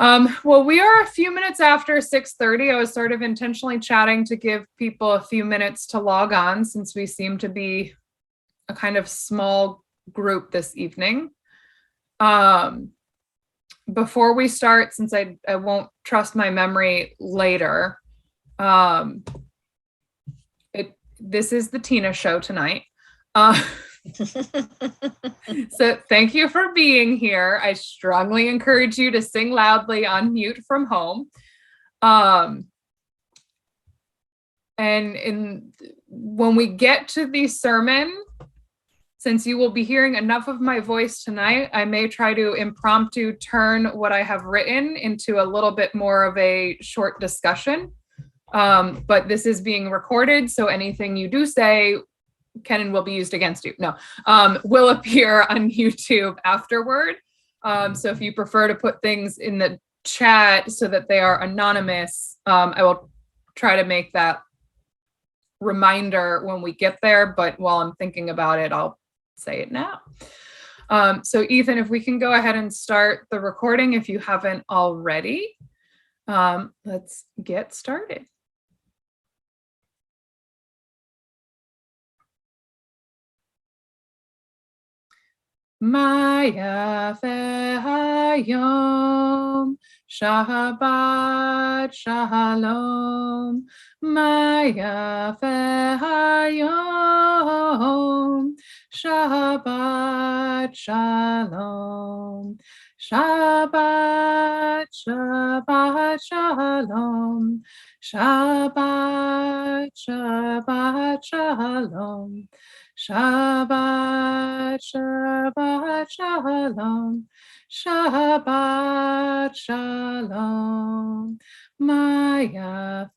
Well, we are a few minutes after 6:30. I was sort of intentionally chatting to give people a few minutes to log on since we seem to be a kind of small group this evening. Before we start, since I won't trust my memory later, this is the Tina show tonight. So thank you for being here. I strongly encourage you to sing loudly on mute from home. And when we get to the sermon, since you will be hearing enough of my voice tonight, I may try to impromptu turn what I have written into a little bit more of a short discussion. But this is being recorded, so anything you do say can and will be used against you. No, will appear on YouTube afterward. So if you prefer to put things in the chat so that they are anonymous, I will try to make that reminder when we get there. But while I'm thinking about it, I'll say it now. So Ethan, if we can go ahead and start the recording if you haven't already. Let's get started. Maya Hayom Shabbat Shalom Maya Hayom Shabbat Shalom Shabbat Shabbat Shalom Shabbat Shabbat Shalom Shabbat, Shabbat, Shalom, Shabbat, Shalom, Maya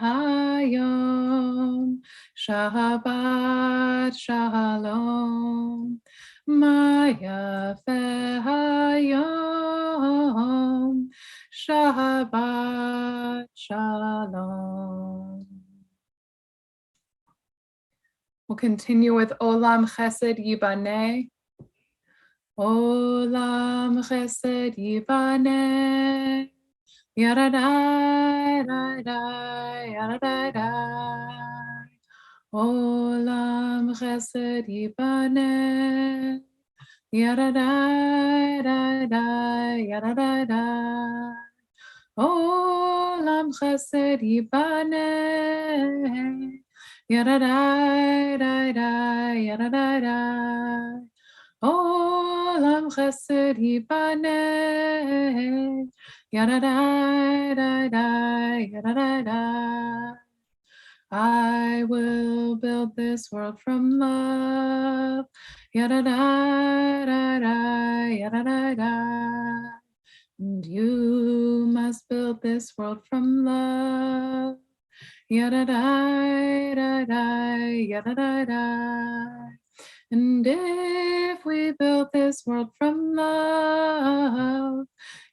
Hayom, Shabbat, Shalom, Maya Hayom, Shabbat, Shalom. We'll continue with Olam Chesed Yibaneh. Olam Chesed Yibaneh. Yadadai, yadadai, yadadai. Olam Chesed Yibaneh. Yadadai, yadadai, yadadai. Olam Chesed Yibaneh. Yadadai, dai, dai, yadadai, dai. Olam Chesed Yibaneh. Yadadai, dai, dai, yadadai, dai. I will build this world from love. Yadadai, dai, dai, yadadai, dai. And you must build this world from love. Yadadai, dai, dai, yadadai, dai. And if we build this world from love,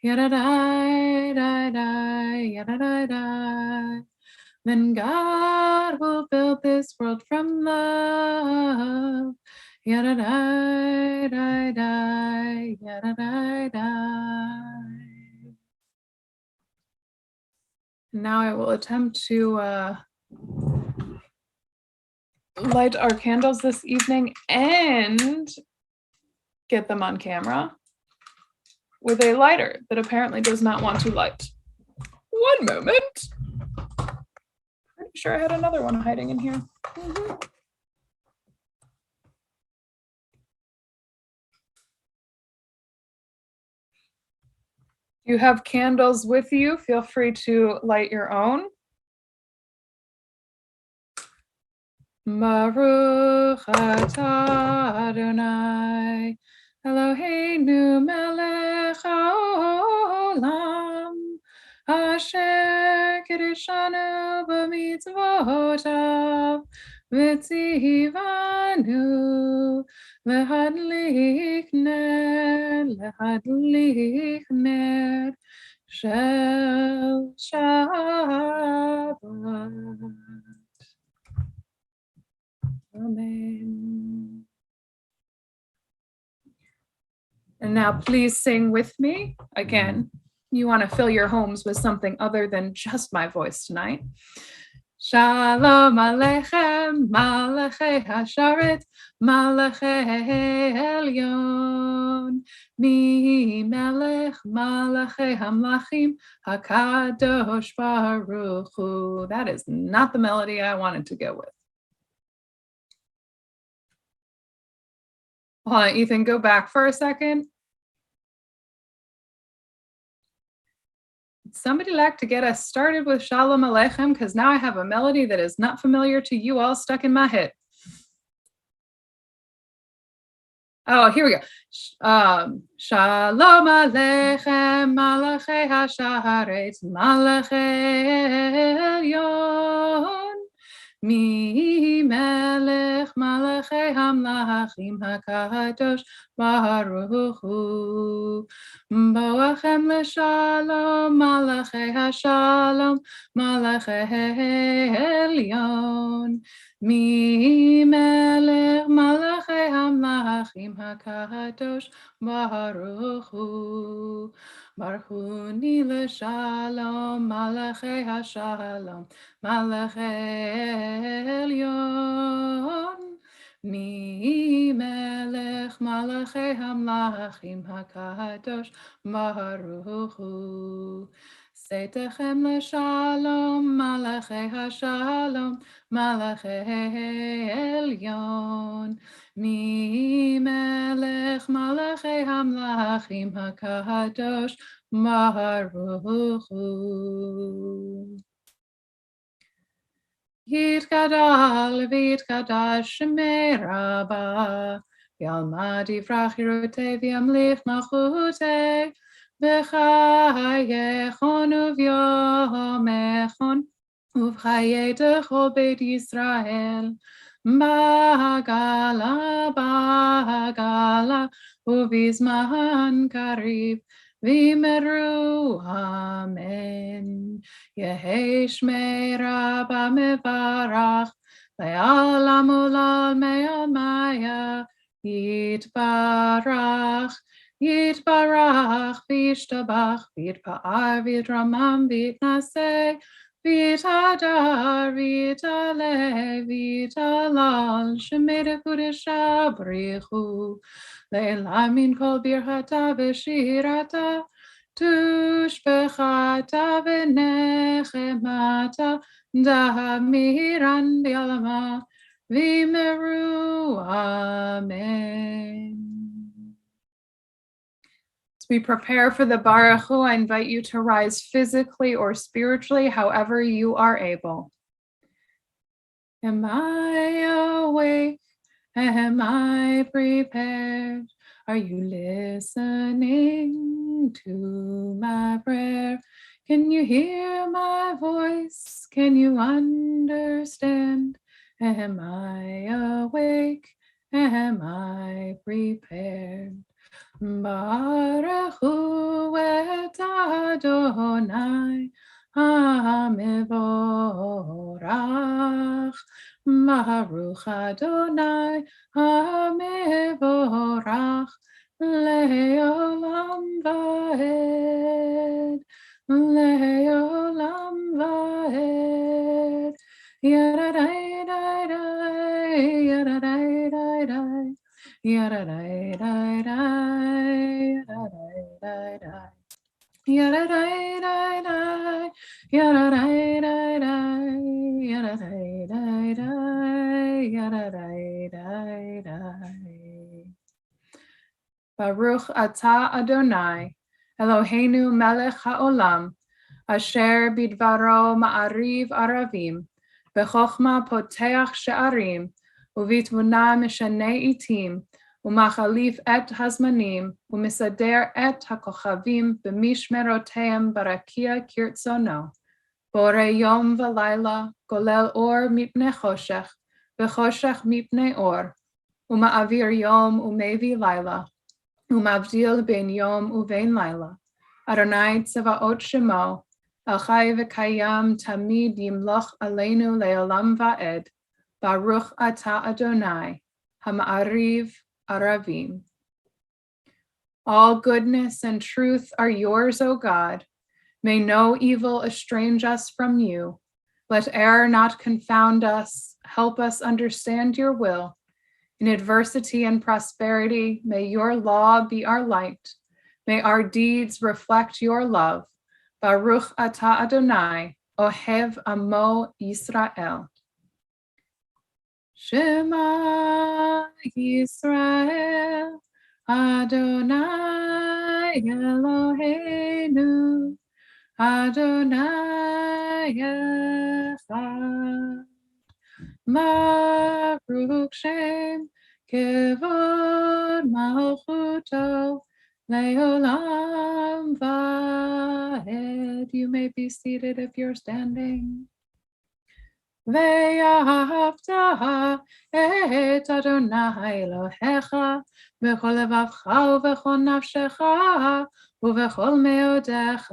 yadadai, dai, dai, yadadai, dai, then God will build this world from love. Yadadai, dai, dai, yadadai, dai. Now I will attempt to light our candles this evening and get them on camera with a lighter that apparently does not want to light. One moment. Pretty sure I had another one hiding in here. If you have candles with you, feel free to light your own. Baruch atah Adonai Eloheinu melech haolam asher kiddushanu b'mitzvotav v'tzivanu lehadlik ner shel Shabbat. Amen. And now please sing with me again. you want to fill your homes with something other than just my voice tonight. Shalom Aleichem, Malachei Hasharet, Malachei Elyon, Mi Melech, Malachei Hamlachim, HaKadosh Baruch Hu. That is not the melody I wanted to go with. Hold on, Ethan, go back for a second. Somebody like to get us started with Shalom Aleichem, because now I have a melody that is not familiar to you all stuck in my head. Oh, here we go. Shalom Aleichem, Malachei Hasharet, Malachei Elyon, Mi Melech, Malachei Hamlachim, HaKadosh Baruch Hu. Boachem l'shalom, Malachei Hashalom, Malachei Elyon, Mi Melech, Malachei Hamlachim, HaKadosh Baruch Hu. Baruchuni l'shalom, Malachei Hashalom, Malachei Elyon, Mi Melech, Malachei Hamlachim, HaKadosh Baruch Hu. Seitechem l'shalom, Malachei Hashalom, Malachei Elyon, Mi Melech, Malachei Hamlachim, HaKadosh Baruch Hu. Yitgadal v'yitgadash Shemei Rabbah, Yalmad yivrach yirutei v'yamlich malchutei, B'chayechon uvyomechon, Uv'chayei dechol Beit Yisrael, Ba'gala, Ba'gala, Uv'izman kariv, V'yimeru, Amen. Yehei Shmei Rabbah mevarach, Le'alam ulal me'al maya, Yitbarach, Yitbarach, V'yishtabach, V'yitpa'ar, V'yitramam, V'yitnaseh, V'yitadar, V'yitaleh, V'yitalal, Shemei Dekudesha B'richu, Le'elah min kol birchata v'shirata, Tushbechata v'nechemata, Damiran v'yalama, V'yimeru, Amen. As we prepare for the Baruch Hu, I invite you to rise physically or spiritually, however you are able. Am I awake? Am I prepared? Are you listening to my prayer? Can you hear my voice? Can you understand? Am I awake? Am I prepared? Baruch Hu et Adonai HaMevorach, Baruch Adonai HaMevorach, Le'olam va'ed, Le'olam va'ed. Yadadai-dai-dai, yadadai-dai-dai, yadadai-dai-dai, yadadai-dai-dai. Yadadai-dai-dai, yadadai-dai-dai, yadadai-dai-dai, yadadai-dai-dai. Baruch atah Adonai, Eloheinu melech haolam, asher bidvaro ma'ariv aravim, b'chochma poteach she'arim, uvitmuna mishanei itim, umachalif et hazmanim, umisader et hakochavim, b'mishmeroteim barakia kirtzono, bore yom v'layla, golel or mipnei choshech, v'choshech mipnei or, uma'avir yom umevi layla, umavdil ben yom uvein layla. Adonai tzavaot shemo, el chai v'kayam tamid yimloch aleinu le'olam va'ed, Baruch atah Adonai, hama'ariv aravim. All goodness and truth are yours, O God. May no evil estrange us from you. Let error not confound us. Help us understand your will. In adversity and prosperity, may your law be our light. May our deeds reflect your love. Baruch atah Adonai, ohev amo Yisrael. Shema Yisrael, Adonai Eloheinu, Adonai Echad. Baruch Shem Kevod Malchuto Leolam Vaed. You may be seated if you're standing. ואהבת את אדוני אלוהיך בכל לבבך ובכל נפשך ובכל מאודיך,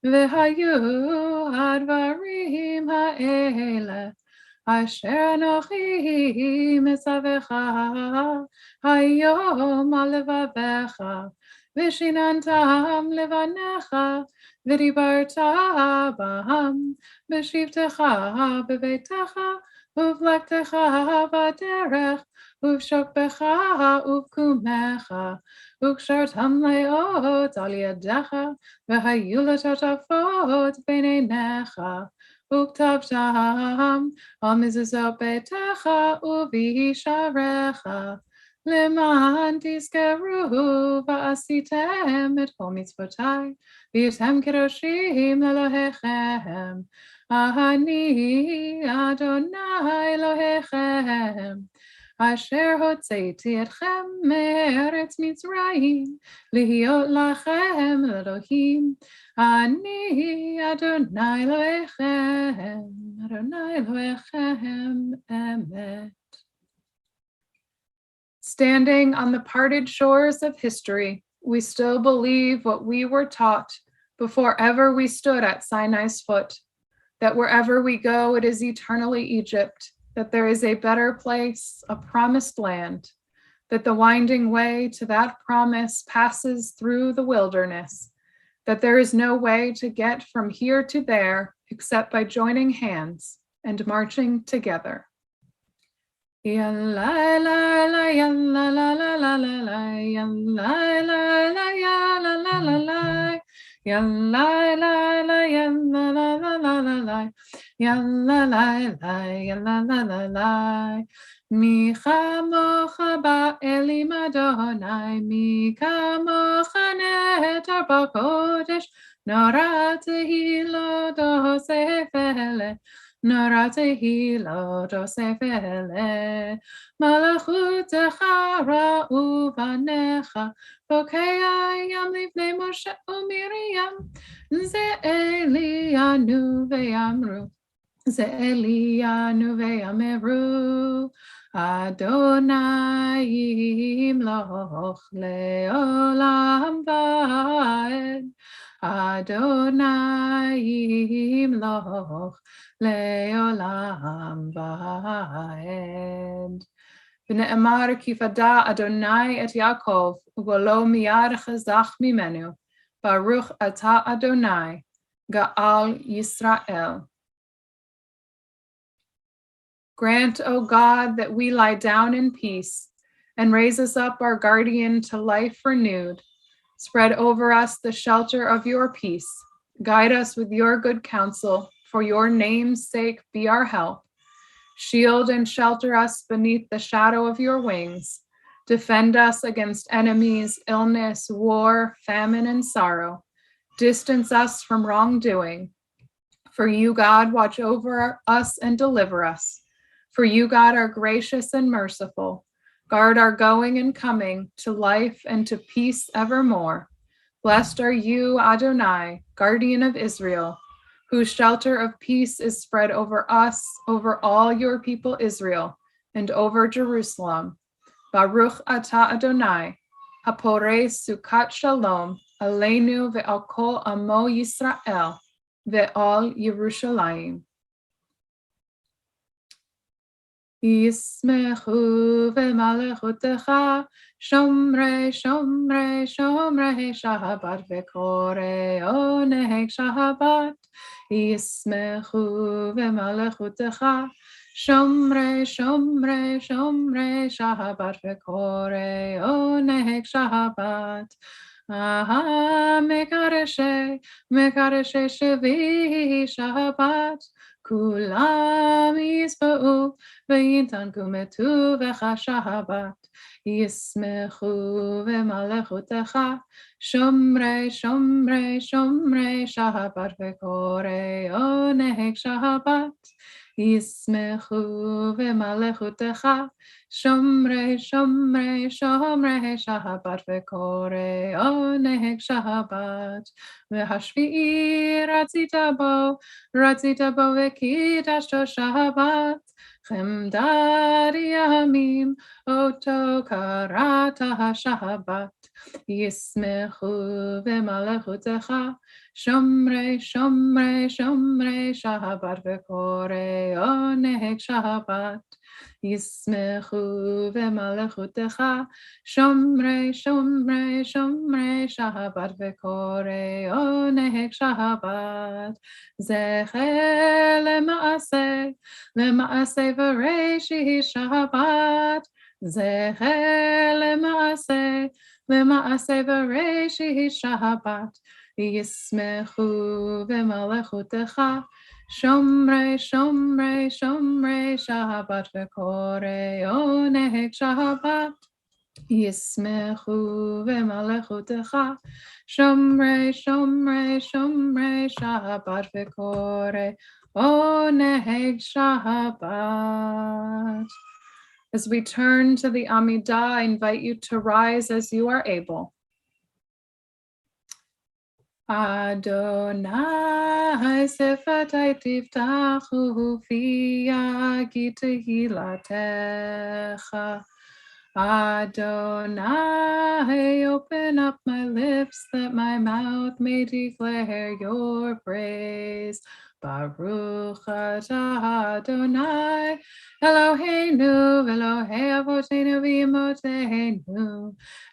והיו הדברים האלה אשר אנוכי מצווך היום על לבביך, ושיננתם לבניך, ודיברת בם בשבתך בביתך ובלכתך בדרך ובשוכבך ובקומך, וקשרתם לאות על ידך, והיו לטוטפות בין עיניך, וכתבתם על מזוזות ביתך ובשעריך, למען תזכרו ועשיתם את כל מצוותיי, והייתם קדושים לאלוהיכם. אני אדוני אלוהיכם, אשר הוצאתי אתכם מארץ מצרים, להיות לכם לאלוהים. אני אדוני אלוהיכם, אדוני אלוהיכם אמת. Standing on the parted shores of history, we still believe what we were taught before ever we stood at Sinai's foot, that wherever we go, it is eternally Egypt, that there is a better place, a promised land, that the winding way to that promise passes through the wilderness, that there is no way to get from here to there except by joining hands and marching together. Yalla la la yalla la la la la la yalla la la yalla la la la yalla la la yalla la la la la la yalla la la yalla la la la mi chamocha ba'elim Adonai mi kamocha netar b'kodesh nora tehillah Oseh Shalom Noratehi lo dosefele, malachutecha ra'u vanecha, bokei yam livnei Moshe u'Miriam, ze Elianu ve'amru, ze Elianu ve'ameru, Adonai yimloch le'olam va'ed, Adonai yimloch Le'olam va'ed. V'ne'emar ki fada Adonai et Yaakov, u'lo miyad chazach mimenu, Baruch atah Adonai, Ga'al Yisrael. Grant, O God, that we lie down in peace, and raise us up our guardian to life renewed. Spread over us the shelter of your peace. Guide us with your good counsel. For your name's sake, be our help. Shield and shelter us beneath the shadow of your wings. Defend us against enemies, illness, war, famine, and sorrow. Distance us from wrongdoing. For you, God, watch over us and deliver us. For you, God, are gracious and merciful. Guard our going and coming to life and to peace evermore. Blessed are you, Adonai, guardian of Israel, whose shelter of peace is spread over us, over all your people Israel, and over Jerusalem. Baruch atah Adonai, haporei sukat shalom, aleinu ve'al kol amo Yisrael, ve'al Yerushalayim. ישמחו במלכותך, שומרי שומרי שומרי שבת וקוראי עונג שבת. ישמחו במלכותך, שומרי שומרי שומרי שבת וקוראי עונג שבת. מקדשי שביעי שבת, כולם יספעו ויתענגו מטובך שבת. ישמחו במלכותך, שומרי שומרי שומרי שבת וקוראי עונג שבת. ישמחו במלכותך, שומרי שומרי שומרי שבת וקוראי עונג שבת. והשביעי רצית בו וקידשתו שבת, חמדת ימים אותו קראת השבת. ישמחו במלכותך, שומרי שומרי שומרי שבת וקוראי עונג שבת. ישמחו במלכותך, שומרי שומרי שומרי שבת וקוראי עונג שבת. זכר למעשה בראשית שבת, זכר למעשה בראשית שבת. ישמחו במלכותך, שומרי שומרי שומרי שבת וקוראי עונג שבת. ישמחו במלכותך, שומרי שומרי שומרי שבת וקוראי עונג שבת. As we turn to the Amidah, I invite you to rise as you are able. Adonai sefatai tiftachu fi yagi tehilatecha. Adonai, open up my lips that my mouth may declare your praise. Baruch atah Adonai, Eloheinu, Elohei Avotenu v'Imoteinu,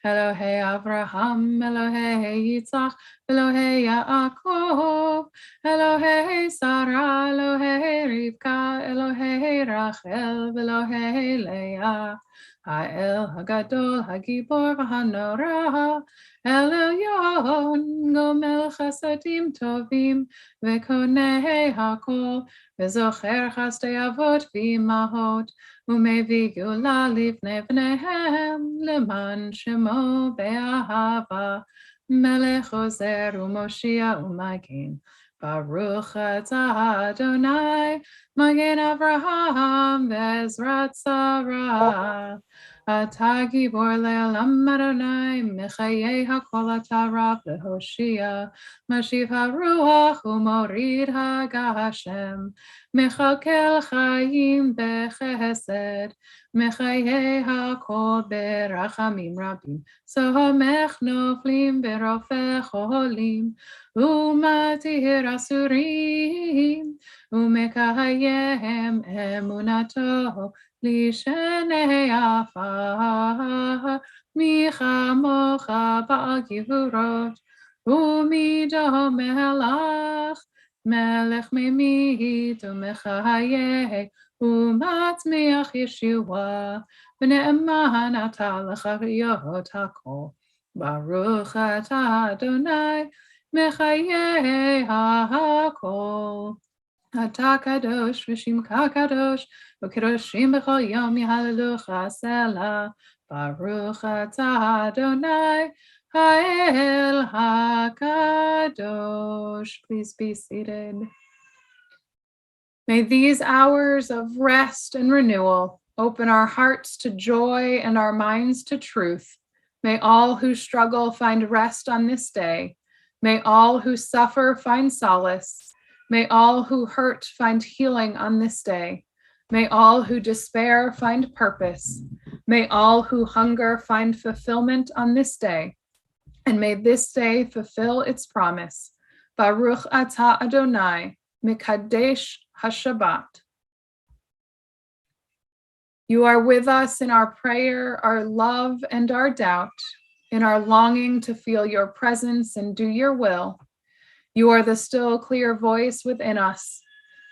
Elohei Avraham, Elohei Yitzchak, Elohei Yaakov, Elohei Sarah, Elohei Rivka, Elohei Rachel, Elohei Leah. Ha'el Hagadol, Hagibor, V'Hanora, El Elyon, Gomel Chasadim Tovim, V'Konei Hakol, V'Zocher Chasdei Avot V'Imahot, U'Mevi Gula Livnei Bneihem, Leman Shemo Be'ahava, Melech Ozer U'Moshia U'Magin. Baruch atah Adonai, Magen Avraham ve'Ezrat Sarah. Atah gibor le'olam Adonai, Mechayei hakol atah Rav le'Hoshia. Mashiv haruach u'morid hagashem. Mechakel chayim bechesed. Mechayei hakol berachamim rabim. Somech noflim berofeh cholim. Umatir asurim, umekayem emunato, lishenei afah, michamocha ba'givurot, umido melach, melech memit, umechayeh, umatmiach Yeshua, v'ne'eman atah l'chaviyot hakol, Baruch atah Adonai, Mechayei hakol. Atah kadosh v'shimcha kadosh, v'kedoshim b'chol yom yihalelucha selah. Baruch atah Adonai, ha'el hakadosh. Please be seated. May these hours of rest and renewal open our hearts to joy and our minds to truth. May all who struggle find rest on this day. May all who suffer find solace. May all who hurt find healing on this day. May all who despair find purpose. May all who hunger find fulfillment on this day. And may this day fulfill its promise. Baruch atah Adonai, Kaddish HaShabbat. You are with us in our prayer, our love, and our doubt, in our longing to feel your presence and do your will. You are the still, clear voice within us.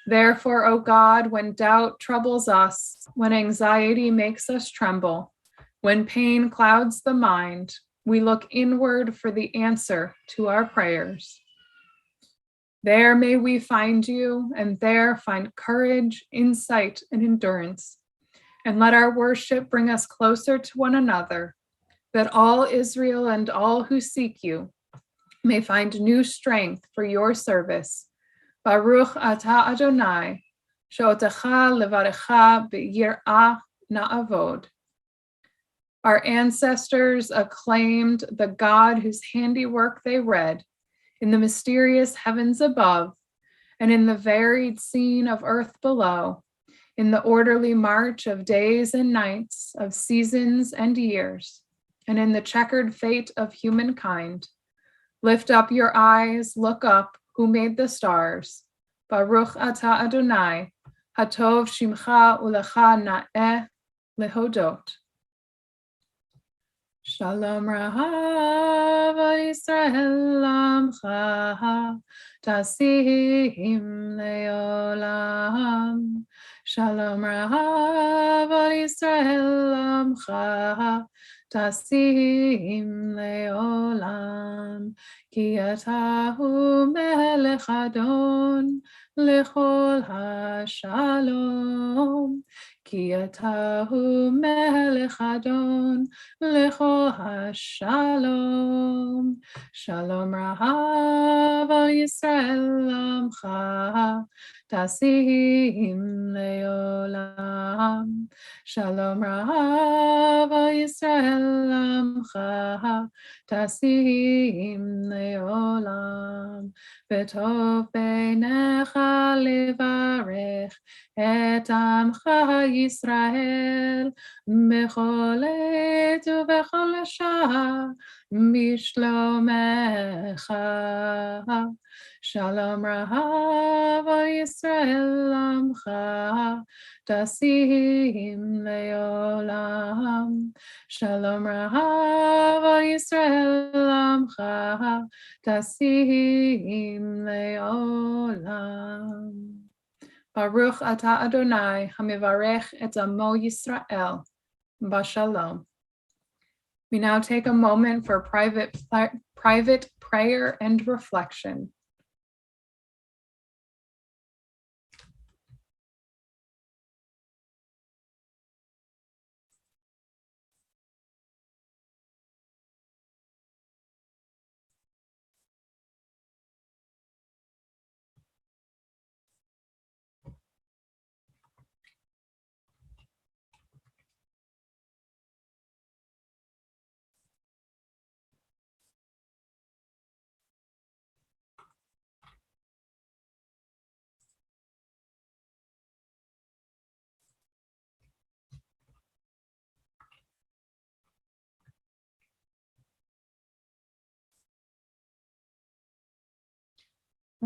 Therefore, O God, when doubt troubles us, when anxiety makes us tremble, when pain clouds the mind, we look inward for the answer to our prayers. There may we find you, and there find courage, insight, and endurance. And let our worship bring us closer to one another, that all Israel and all who seek you may find new strength for your service. Baruch atah Adonai, she'otecha levarecha be'yirah na'avod. Our ancestors acclaimed the God whose handiwork they read in the mysterious heavens above and in the varied scene of earth below, in the orderly march of days and nights, of seasons and years, and in the checkered fate of humankind. Lift up your eyes, look up, who made the stars. Baruch atah Adonai, hatov shimcha ulecha na'eh lehodot. Shalom Rahav Yisrael Amcha Tasim Leolam. Shalom Rahav Yisrael Amcha Tasim Leolam. Ki atahu melech adon lechol hashalom. Ki atahu melech adon lechol hashalom. Shalom Rahav al Yisrael amcha tasim leolam. Shalom Rahav al Yisrael amcha tasim leolam. V'tov beinecha levarech et amcha Yisrael bechol עת ובכל שעה בשלומך. שלום רב על ישראל עמך תשים לעולם. שלום רב על ישראל עמך תשים לעולם. Baruch atah Adonai, hamivarech et amo Yisrael, b'shalom. We now take a moment for private prayer and reflection.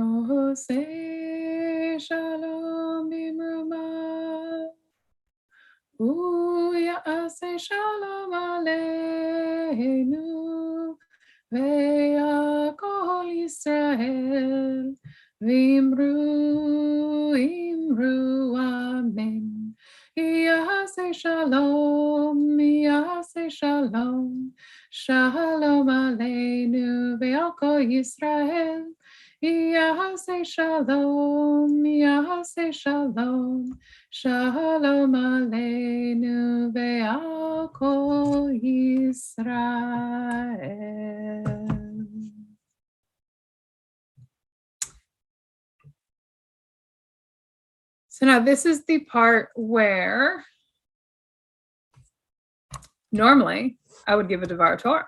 Oseh Shalom bimruma, Oseh Shalom Aleinu, ve'yakol Yisrael, v'imru amen. Oseh Shalom, Shalom Aleinu, ve'yakol Yisrael. Oseh Shalom, Shalom Aleinu ve'al kol Yisrael. So now this is the part where normally I would give a Devar Torah.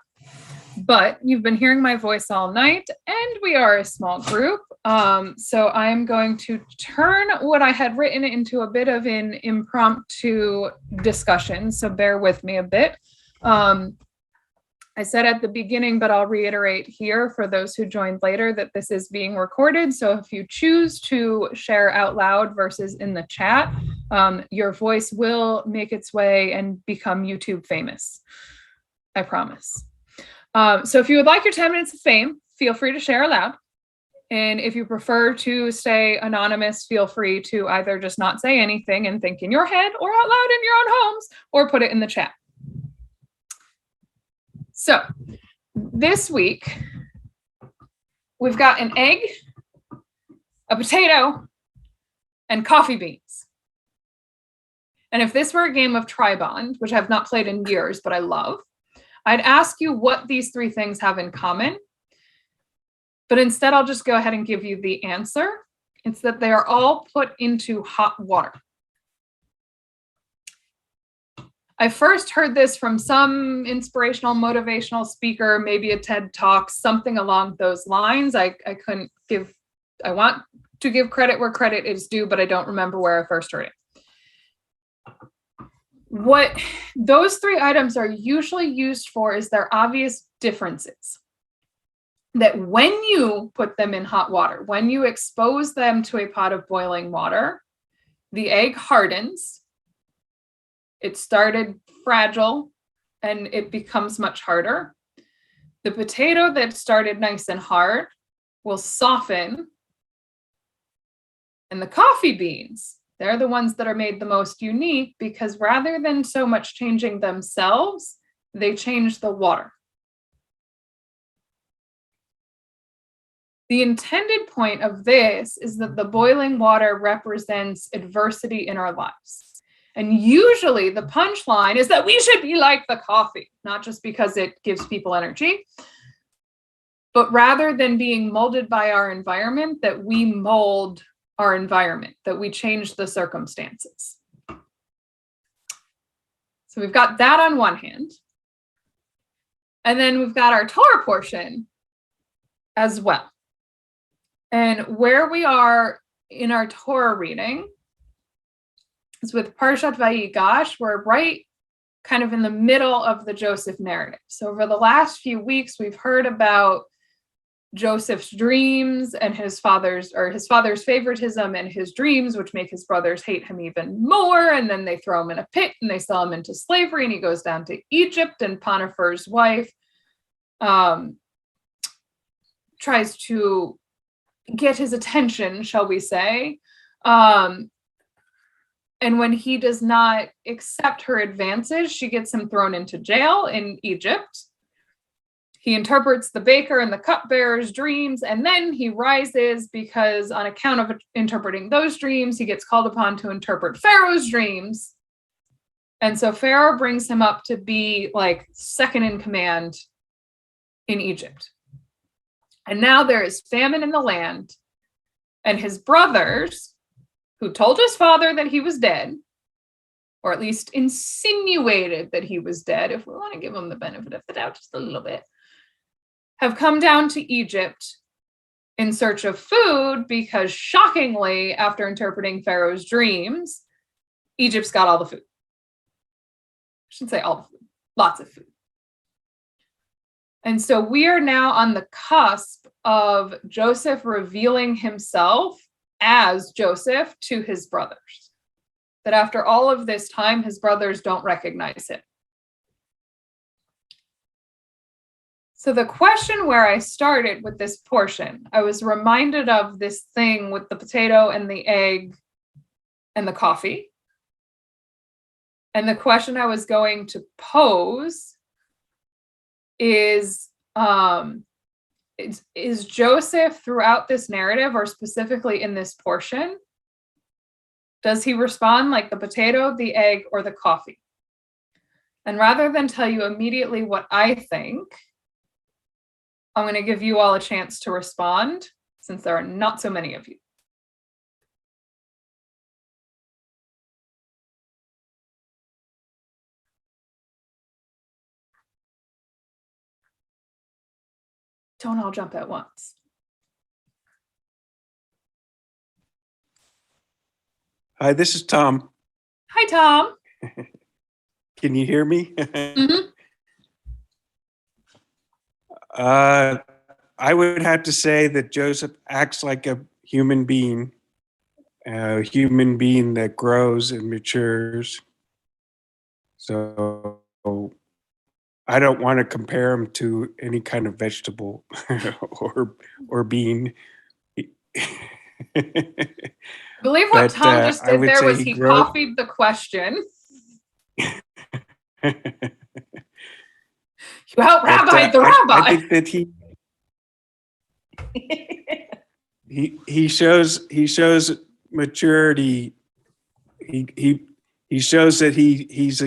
But you've been hearing my voice all night, and we are a small group. So I'm going to turn what I had written into a bit of an impromptu discussion. So bear with me a bit. I said at the beginning, but I'll reiterate here for those who joined later that this is being recorded. So if you choose to share out loud versus in the chat, Your voice will make its way and become YouTube famous. I promise. So if you would like your 10 minutes of fame, feel free to share aloud. And if you prefer to stay anonymous, feel free to either just not say anything and think in your head or out loud in your own homes, or put it in the chat. So this week, we've got an egg, a potato, and coffee beans. And if this were a game of Tri-Bond, which I have not played in years, but I love, I'd ask you what these three things have in common. But instead, I'll just go ahead and give you the answer. It's that they are all put into hot water. I first heard this from some inspirational, motivational speaker, maybe a TED Talk, something along those lines. I want to give credit where credit is due, but I don't remember where I first heard it. What those three items are usually used for is their obvious differences. That when you put them in hot water, when you expose them to a pot of boiling water, the egg hardens. It started fragile and it becomes much harder. The potato that started nice and hard will soften. And the coffee beans, they're the ones that are made the most unique because rather than so much changing themselves, they change the water. The intended point of this is that the boiling water represents adversity in our lives. And usually the punchline is that we should be like the coffee, not just because it gives people energy, but rather than being molded by our environment, that we mold our environment, that we change the circumstances. So we've got that on one hand. And then we've got our Torah portion as well. And where we are in our Torah reading is with Parshat Vayigash. We're right kind of in the middle of the Joseph narrative. So over the last few weeks, we've heard about Joseph's dreams and his father's favoritism and his dreams, which make his brothers hate him even more. And then they throw him in a pit and they sell him into slavery and he goes down to Egypt, and Potiphar's wife tries to get his attention, shall we say. And when he does not accept her advances, she gets him thrown into jail in Egypt. He interprets the baker and the cupbearer's dreams, and then he rises because on account of interpreting those dreams, he gets called upon to interpret Pharaoh's dreams. And so Pharaoh brings him up to be like second in command in Egypt. And now there is famine in the land, and his brothers, who told his father that he was dead, or at least insinuated that he was dead, if we want to give him the benefit of the doubt just a little bit, have come down to Egypt in search of food because, shockingly, after interpreting Pharaoh's dreams, Egypt's got all the food. I shouldn't say all the food, lots of food. And so we are now on the cusp of Joseph revealing himself as Joseph to his brothers. That after all of this time, his brothers don't recognize him. So the question where I started with this portion, I was reminded of this thing with the potato and the egg and the coffee. And the question I was going to pose is Joseph throughout this narrative, or specifically in this portion, does he respond like the potato, the egg, or the coffee? And rather than tell you immediately what I think, I'm going to give you all a chance to respond, since there are not so many of you. Don't all jump at once. Hi, this is Tom. Hi, Tom. Can you hear me? Mm-hmm. I would have to say that Joseph acts like a human being, a human being that grows and matures. So I don't want to compare him to any kind of vegetable or bean. I believe what But Tom just I did would there say was he he grows. copied the question. You out rabbied the rabbi. I think that he shows maturity. He shows that he's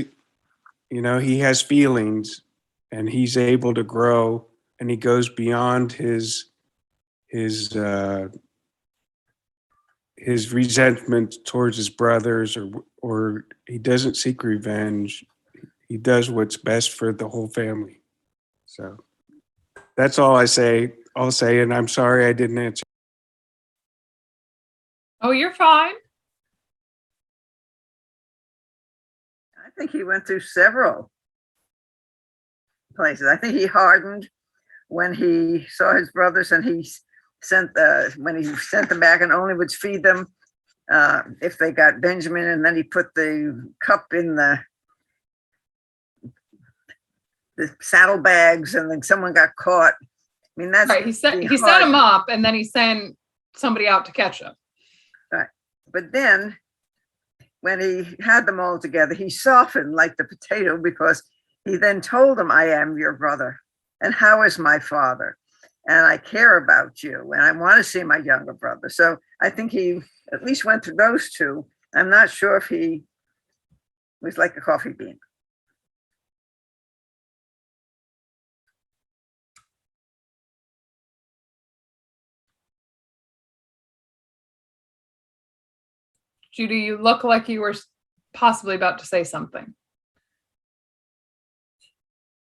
he has feelings, and he's able to grow, and he goes beyond his resentment towards his brothers, or he doesn't seek revenge. He does what's best for the whole family. So that's all I'll say, and I'm sorry I didn't answer. Oh, you're fine. I think he went through several places. I think he hardened when he saw his brothers, and he sent when he sent them back and only would feed them if they got Benjamin, and then he put the cup in the saddlebags, and then someone got caught. I mean, that's right. He set him up, and then he sent somebody out to catch him. Right. But then when he had them all together, he softened like the potato, because he then told them, I am your brother, and how is my father? And I care about you, and I want to see my younger brother. So I think he at least went through those two. I'm not sure if he was like a coffee bean. Judy, you look like you were possibly about to say something.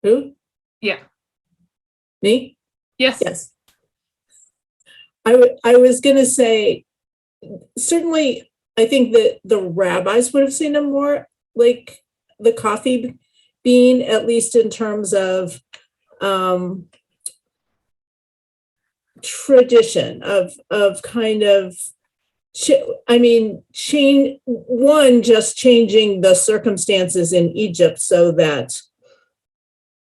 Who? Yeah. Me? Yes. Yes. I was going to say, certainly, I think that the rabbis would have seen him more like the coffee bean, at least in terms of tradition of kind of, just changing the circumstances in Egypt so that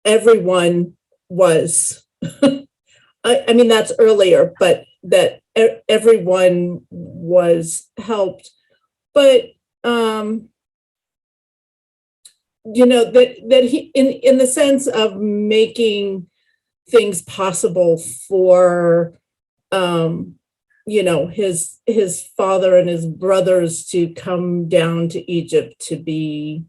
everyone was, I mean, that's earlier, but that everyone was helped. But, that he, in the sense of making things possible for, his father and his brothers to come down to Egypt to be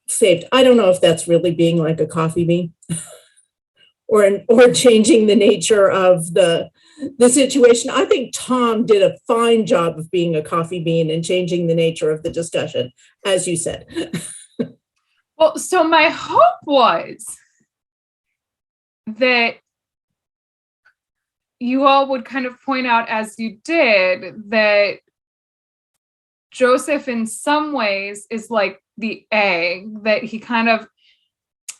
saved. I don't know if that's really being like a coffee bean or changing the nature of the situation. I think Tom did a fine job of being a coffee bean and changing the nature of the discussion, as you said. Well, so my hope was that you all would kind of point out, as you did, that Joseph in some ways is like the egg, that he kind of,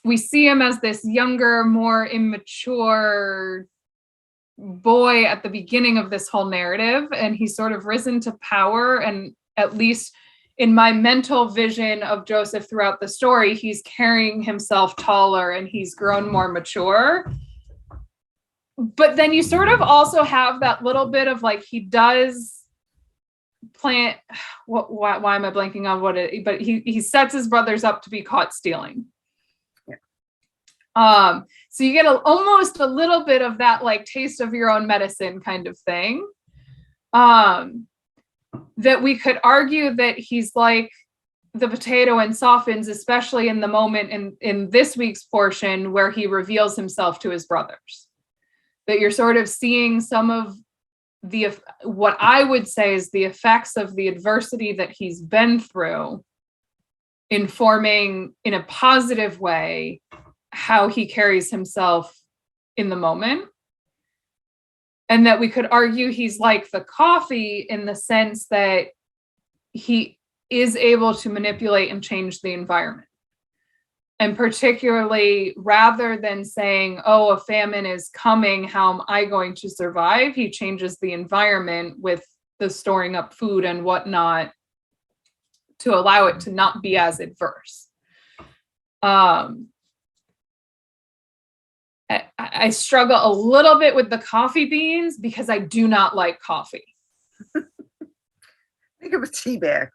we see him as this younger, more immature boy at the beginning of this whole narrative, and he's sort of risen to power, and at least in my mental vision of Joseph throughout the story, he's carrying himself taller and he's grown more mature. But then you sort of also have that little bit of like, he does plant, why am I blanking on what it, but he sets his brothers up to be caught stealing. Yeah. So you get almost a little bit of that like taste of your own medicine kind of thing. That we could argue that he's like the potato and softens, especially in the moment in this week's portion where he reveals himself to his brothers. That you're sort of seeing some of what I would say is the effects of the adversity that he's been through, informing in a positive way how he carries himself in the moment. And that we could argue he's like the coffee in the sense that he is able to manipulate and change the environment. And particularly, rather than saying, oh, a famine is coming, how am I going to survive? He changes the environment with the storing up food and whatnot to allow it to not be as adverse. I struggle a little bit with the coffee beans because I do not like coffee. Think of a tea bag.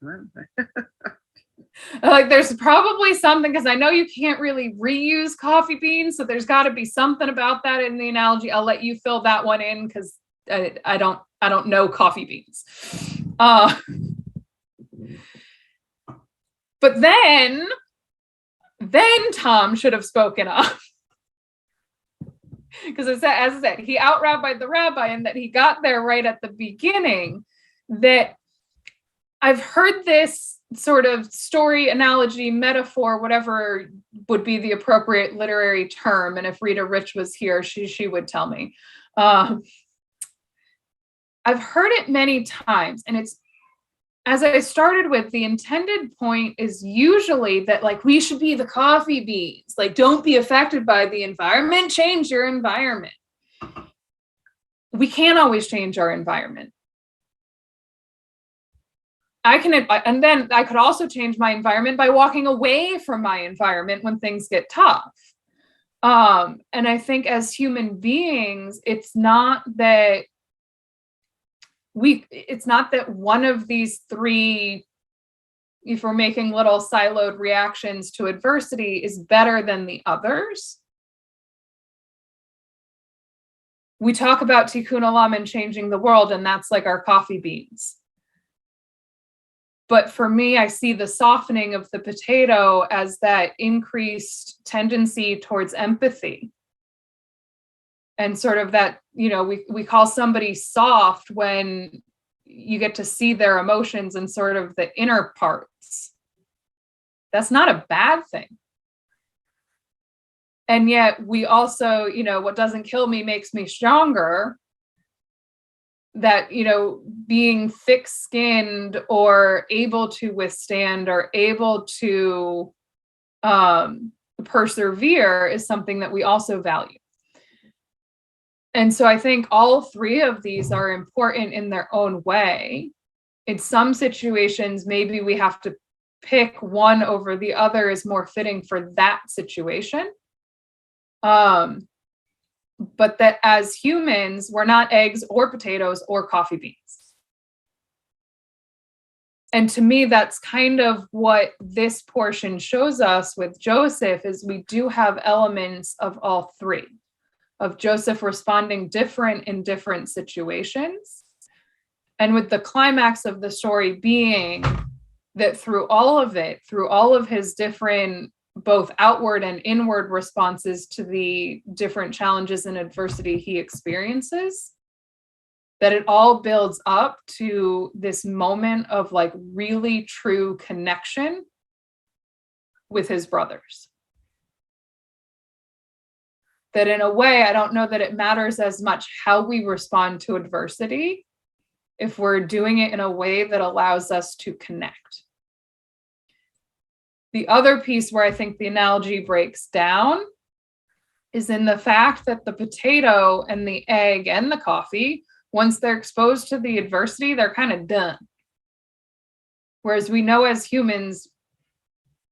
Like there's probably something, because I know you can't really reuse coffee beans, so there's got to be something about that in the analogy. I'll let you fill that one in because I don't know coffee beans. But then Tom should have spoken up. Because as I said, he out-rabbied the rabbi, and that he got there right at the beginning. That I've heard this sort of story, analogy, metaphor, whatever would be the appropriate literary term. And if Rita Rich was here, she would tell me. I've heard it many times, and it's, as I started with, the intended point is usually that like we should be the coffee beans, like don't be affected by the environment, change your environment. We can't always change our environment. And then I could also change my environment by walking away from my environment when things get tough. And I think as human beings, it's not that one of these three, if we're making little siloed reactions to adversity, is better than the others. We talk about tikkun olam and changing the world, and that's like our coffee beans. But for me, I see the softening of the potato as that increased tendency towards empathy. And sort of that, we call somebody soft when you get to see their emotions and sort of the inner parts. That's not a bad thing. And yet we also, what doesn't kill me makes me stronger. That, being thick-skinned or able to withstand or able to persevere is something that we also value. And so I think all three of these are important in their own way. In some situations, maybe we have to pick one over the other is more fitting for that situation. But that as humans, we're not eggs or potatoes or coffee beans. And to me, that's kind of what this portion shows us with Joseph, is we do have elements of all three, of Joseph responding different in different situations. And with the climax of the story being that through all of it, through all of his different both outward and inward responses to the different challenges and adversity he experiences, that it all builds up to this moment of like really true connection with his brothers. That in a way, I don't know that it matters as much how we respond to adversity if we're doing it in a way that allows us to connect. The other piece where I think the analogy breaks down is in the fact that the potato and the egg and the coffee, once they're exposed to the adversity, they're kind of done. Whereas we know as humans,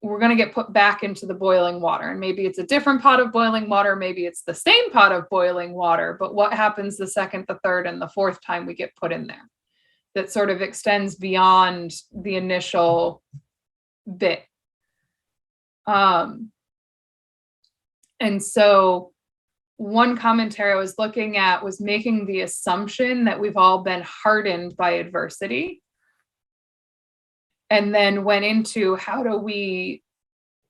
we're going to get put back into the boiling water. And maybe it's a different pot of boiling water. Maybe it's the same pot of boiling water. But what happens the second, the third, and the fourth time we get put in there? That sort of extends beyond the initial bit. And so one commentary I was looking at was making the assumption that we've all been hardened by adversity, and then went into how do we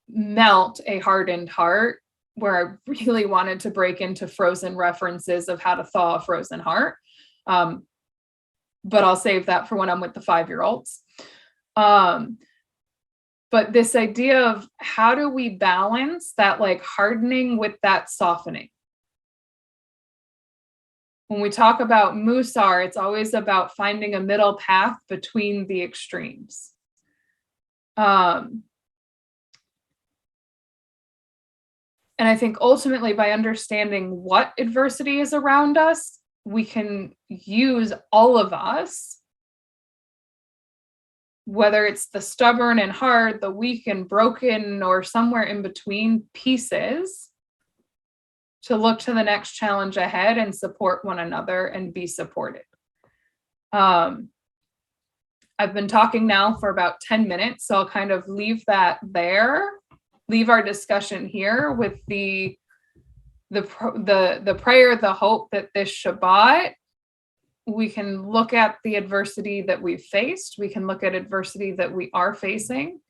melt a hardened heart, where I really wanted to break into Frozen references of how to thaw a frozen heart. But I'll save that for when I'm with the 5-year-olds. But this idea of how do we balance that like hardening with that softening? When we talk about Musar, it's always about finding a middle path between the extremes. And I think ultimately by understanding what adversity is around us, we can use all of us, whether it's the stubborn and hard, the weak and broken, or somewhere in between pieces, to look to the next challenge ahead and support one another and be supported. I've been talking now for about 10 minutes, so I'll kind of leave that there, leave our discussion here with the prayer, the hope that this Shabbat, we can look at the adversity that we've faced, we can look at adversity that we are facing,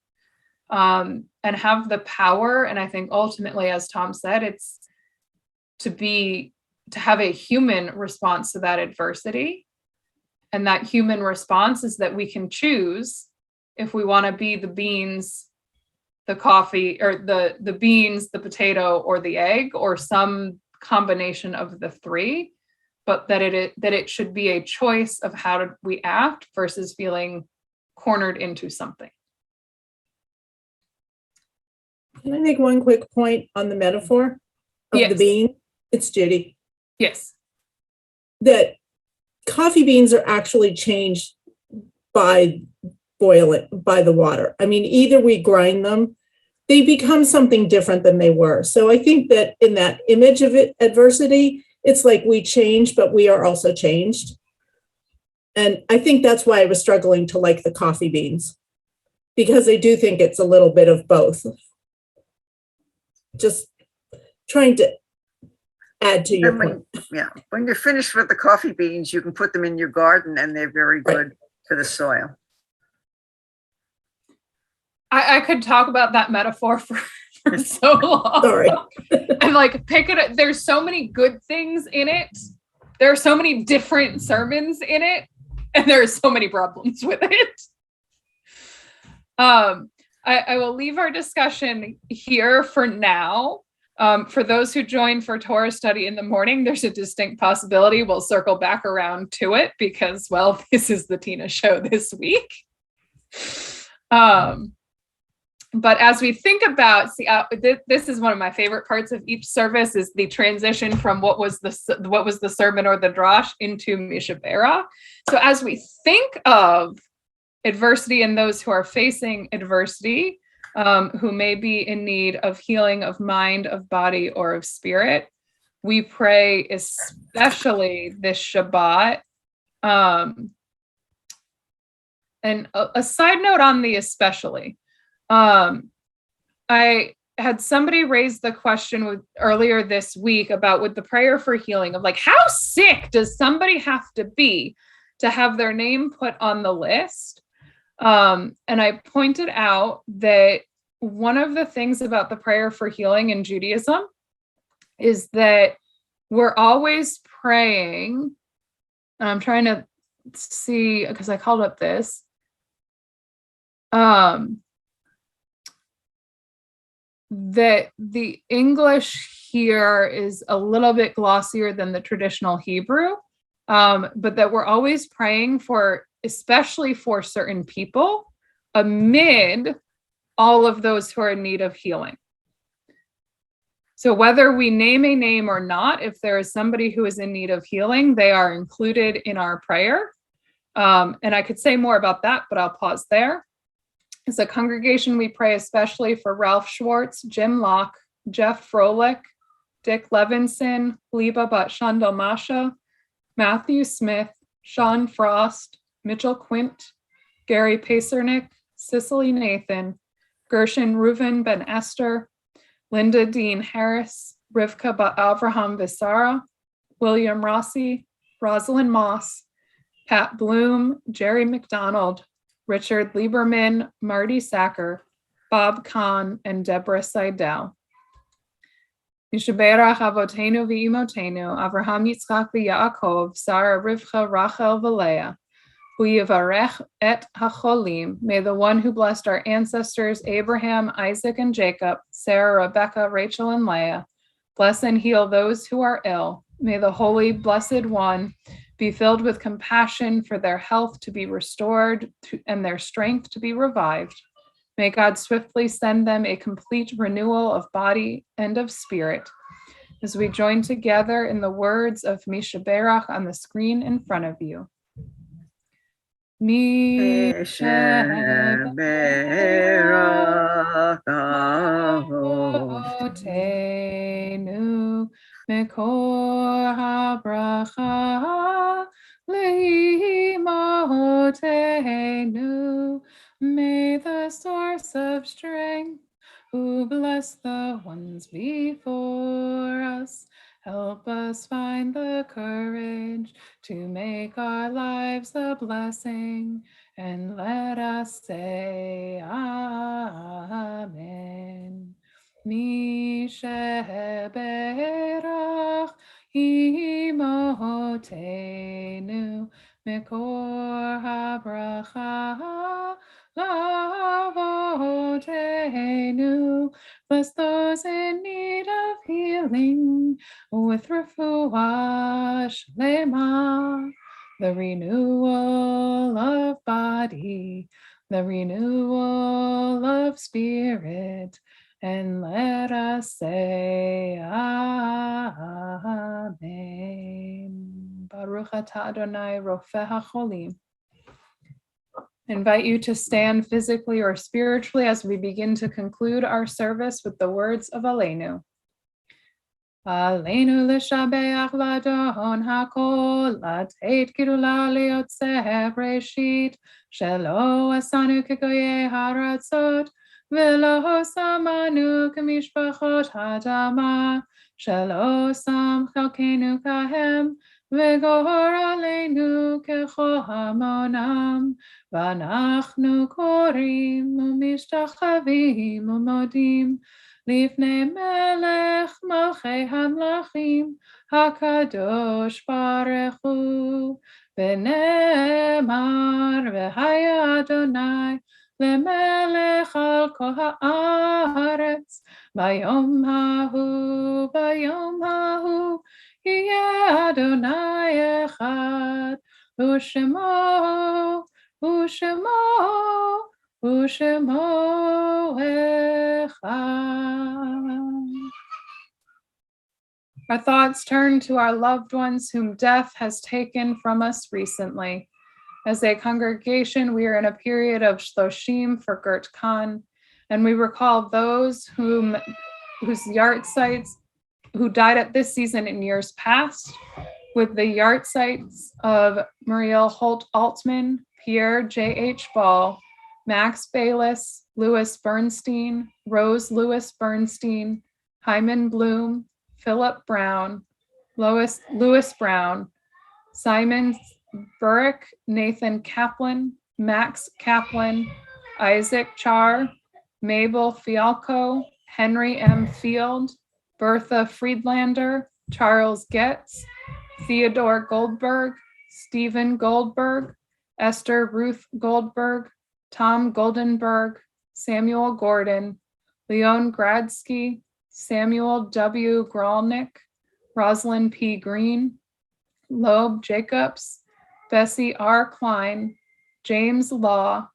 and have the power. And I think ultimately, as Tom said, it's to have a human response to that adversity. And that human response is that we can choose if we want to be the beans, the coffee, or the beans, the potato, or the egg, or some combination of the three, but that it should be a choice of how we act versus feeling cornered into something. Can I make one quick point on the metaphor of Yes. the bean? It's Judy. Yes. That coffee beans are actually changed by the water. I mean, either we grind them, they become something different than they were. So I think that in that image of adversity, it's like we change, but we are also changed. And I think that's why I was struggling to like the coffee beans, because I do think it's a little bit of both. Just trying to add to your point. When you're finished with the coffee beans, you can put them in your garden and they're very good for the soil. I could talk about that metaphor for so long. Sorry. And like pick it. There's so many good things in it. There are so many different sermons in it, and there are so many problems with it. I will leave our discussion here for now. For those who join for Torah study in the morning, there's a distinct possibility we'll circle back around to it because, well, this is the Tina show this week. But as we think about, this is one of my favorite parts of each service, is the transition from what was the sermon or the drash into Mishabera. So as we think of adversity and those who are facing adversity, who may be in need of healing of mind, of body, or of spirit, we pray especially this Shabbat. And a side note on the especially. I had somebody raise the question earlier this week about with the prayer for healing of like, how sick does somebody have to be to have their name put on the list? And I pointed out that one of the things about the prayer for healing in Judaism is that we're always praying, and I'm trying to see, because I called up this, that the English here is a little bit glossier than the traditional Hebrew, but that we're always praying for, especially for certain people, amid all of those who are in need of healing. So whether we name a name or not, if there is somebody who is in need of healing, they are included in our prayer. And I could say more about that, but I'll pause there. As a congregation, we pray especially for Ralph Schwartz, Jim Locke, Jeff Froelich, Dick Levinson, Liba Batshandal Masha, Matthew Smith, Sean Frost, Mitchell Quint, Gary Pacernick, Cicely Nathan, Gershon Reuven Ben Esther, Linda Dean Harris, Rivka Avraham Visara, William Rossi, Rosalind Moss, Pat Bloom, Jerry McDonald, Richard Lieberman, Marty Sacker, Bob Kahn, and Deborah Seidel. Yishaberach Avotenu v'imotenu, Avraham Yitzchak v'Yaakov, Sarah Rivcha Rachel v'Leah, U'yivarech et hacholim. May the one who blessed our ancestors, Abraham, Isaac, and Jacob, Sarah, Rebecca, Rachel, and Leah, bless and heal those who are ill. May the Holy Blessed One be filled with compassion for their health to be restored and their strength to be revived. May God swiftly send them a complete renewal of body and of spirit. As we join together in the words of Mishaberach on the screen in front of you. Mishaberach Avotenu Mekor habracha Leimotenu. May the source of strength who bless the ones before us help us find the courage to make our lives a blessing, and let us say Amen. Mishaberach imotenu Mekor habracha Lavotenu. Bless those in need of healing with refuah shlema, the renewal of body, the renewal of spirit, and let us say Amen. Baruch atah Adonai rofeh hacholim. Invite you to stand physically or spiritually as we begin to conclude our service with the words of Aleinu. Aleinu l'shabeach v'adon hakol, lateit gidula liyotzeh breshit, shelo asanu kegoyei haratzot, v'lo samanu k'mishpachot hadama, shelo sam chalkenu kahem, v'gor aleinu kechol hamonam, v'anachnu korim u'mishtachavim u'modim, Lifnei melech malchei hamlachim, hakadosh baruch hu, v'ne'emar v'haya Adonai, lemelech al kol haaretz, bayom hahu, yeh Adonai echad, u'shemo echad. Our thoughts turn to our loved ones whom death has taken from us recently. As a congregation, we are in a period of shloshim for Gert Khan, and we recall those whose yahrzeits who died at this season in years past, with the yahrzeits of Muriel Holt Altman, Pierre J.H. Ball, Max Bayless, Louis Bernstein, Rose Louis Bernstein, Hyman Bloom, Philip Brown, Louis Brown, Simon Burrick, Nathan Kaplan, Max Kaplan, Isaac Char, Mabel Fialco, Henry M. Field, Bertha Friedlander, Charles Getz, Theodore Goldberg, Stephen Goldberg, Esther Ruth Goldberg, Tom Goldenberg, Samuel Gordon, Leon Gradsky, Samuel W. Gralnick, Rosalind P. Green, Loeb Jacobs, Bessie R. Klein, James Law,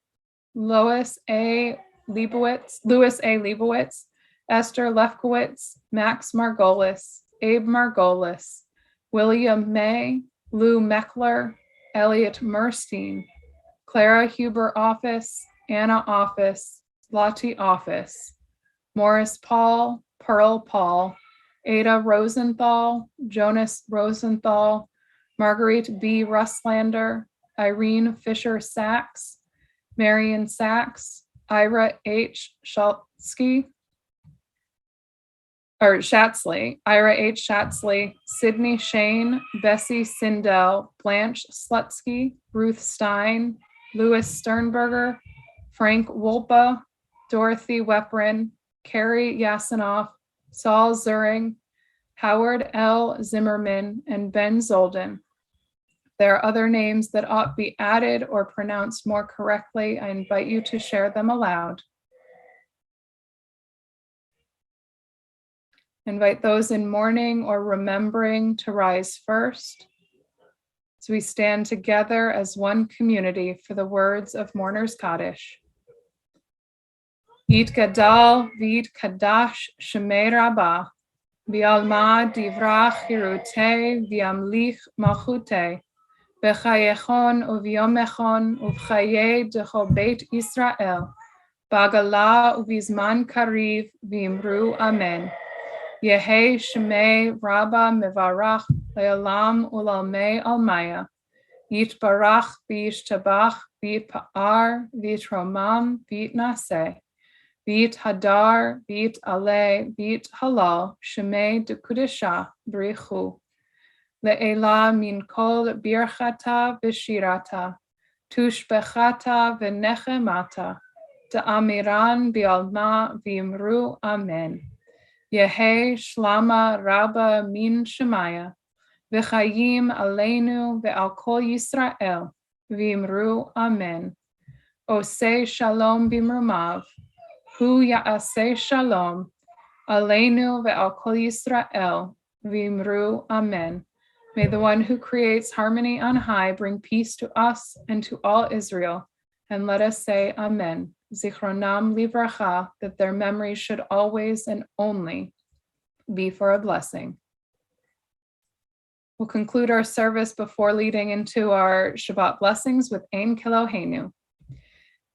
Louis A. Leibowitz, Esther Lefkowitz, Max Margolis, Abe Margolis, William May, Lou Meckler, Elliot Murstein, Clara Huber Office, Anna Office, Lottie Office, Morris Paul, Pearl Paul, Ada Rosenthal, Jonas Rosenthal, Marguerite B. Russlander, Irene Fisher Sachs, Marion Sachs, Ira H. Shatley, Ira H. Shatley, Sydney Shane, Bessie Sindel, Blanche Slutsky, Ruth Stein, Louis Sternberger, Frank Wolpa, Dorothy Weprin, Carrie Yasinoff, Saul Zuring, Howard L. Zimmerman, and Ben Zolden. There are other names that ought be added or pronounced more correctly. I invite you to share them aloud. Invite those in mourning or remembering to rise first, as we stand together as one community for the words of Mourner's Kaddish. Yitgadal v'yitkadash shemei Rabbah, v'alma divrach hirutei v'yamlich malchutei, b'chayechon u'v'yomechon u'b'chayei d'chol beit Yisrael, b'agala u'v'zman kariv v'imru amen. Yehi shemei Rabbah mevarach le'olam u'lalmei almaya. Yitbarach v'yishtabach v'yitpa'ar v'yitromam v'yitnaseh. V'yit hadar, v'yit ale, v'yit halal, shemei dekudesha, brichu. Le'ela min kol birchata v'shirata, tushbechata v'nechemata, ta'amiran bi'alma v'imru amen. Yehi shlama rabba min shemaya, v'chayim aleinu ve'al kol Yisrael, v'imru amen. Oseh Shalom b'mrumav. Hu Oseh Shalom, Aleinu ve'al kol Yisrael, v'imru amen. May the one who creates harmony on high bring peace to us and to all Israel, and let us say amen. Zichronam livracha, that their memory should always and only be for a blessing. We'll conclude our service before leading into our Shabbat blessings with Ein Keloheinu.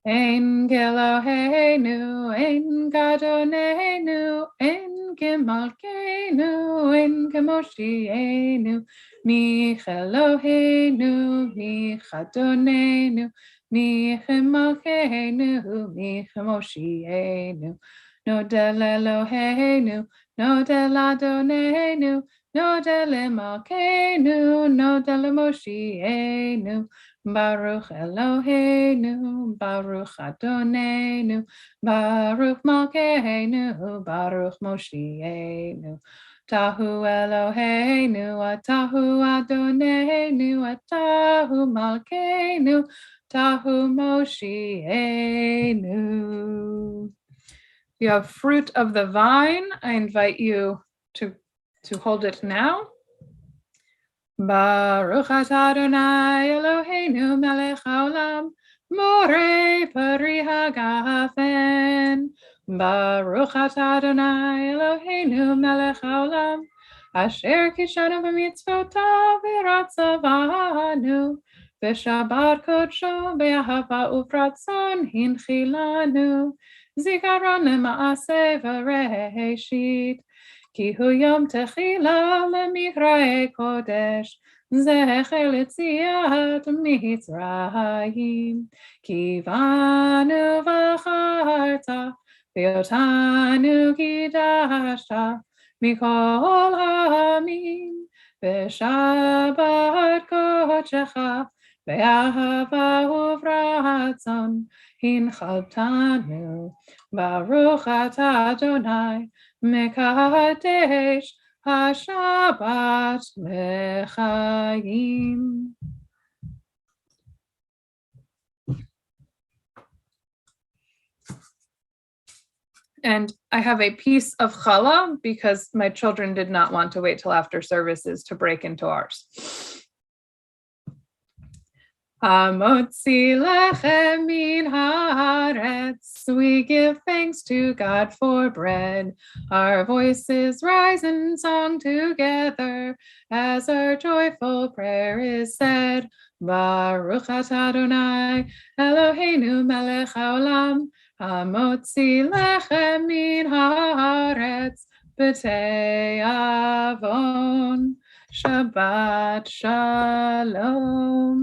Ein Keloheinu, Ein Gadonenu, Ein Gemalkeinu, Ein Gemoshienu, Micheloheinu, Michadonenu, Michemalkeinu, Michemoshienu, Nodel Eloheinu, Nodel Adonenu, Nodel Emalkeinu, Nodel Moshienu, Baruch Eloheinu, Baruch Adonenu, Baruch Malkeinu, Baruch Moshienu. Tahu Eloheinu, Atahu Adonenu, Atahu Malkeinu, Tahu Moshienu. You have fruit of the vine. I invite you to hold it now. Baruch atah Adonai Eloheinu melech haolam, moreh pari hagafen. Baruch atah Adonai Eloheinu melech haolam, asher kishanu b'mitzvotav v'ratzavanu, v'shabbat kodsho b'ahava ufratzon hinchilanu, zikaron lema'aseh v'reshit. Ki hu yom techila lemikrae kodesh, zecher letziat mitzrayim. Ki vanu v'acharta, v'yotanu kidashta, mikol ha'amim, v'shabbat kodshecha, v'ahava uvratzon, hinchaltanu, Baruch atah Adonai, Mekadesh HaShabbat L'chaim. And I have a piece of challah because my children did not want to wait till after services to break into ours. Hamotzi lechem min haaretz, we give thanks to God for bread. Our voices rise in song together as our joyful prayer is said. Baruch atah Adonai Eloheinu melech haolam, hamotzi lechem min haaretz, b'tei avon. Shabbat Shalom.